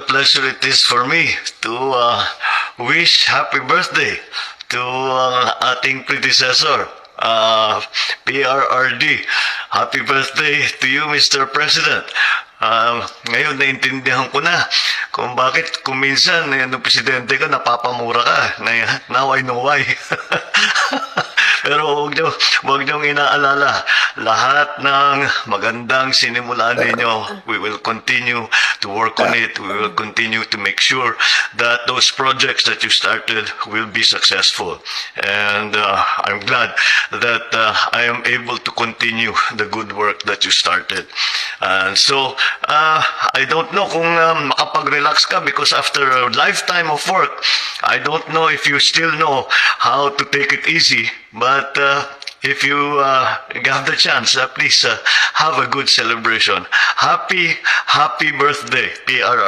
a pleasure it is for me to wish happy birthday to ang ating predecessor, PRRD. Happy birthday to you, Mr. President. Ngayon, naintindihan ko na kung bakit kung minsan, nung presidente ka, napapamura ka. Now I know why. Pero huwag niyong inaalala, lahat ng magandang sinimulan ninyo, we will continue to work on it. We will continue to make sure that those projects that you started will be successful. And I'm glad that I am able to continue the good work that you started. And so, I don't know kung makapag-relax ka because after a lifetime of work, I don't know if you still know how to take it easy. But if you have the chance, please have a good celebration. Happy birthday, PRR.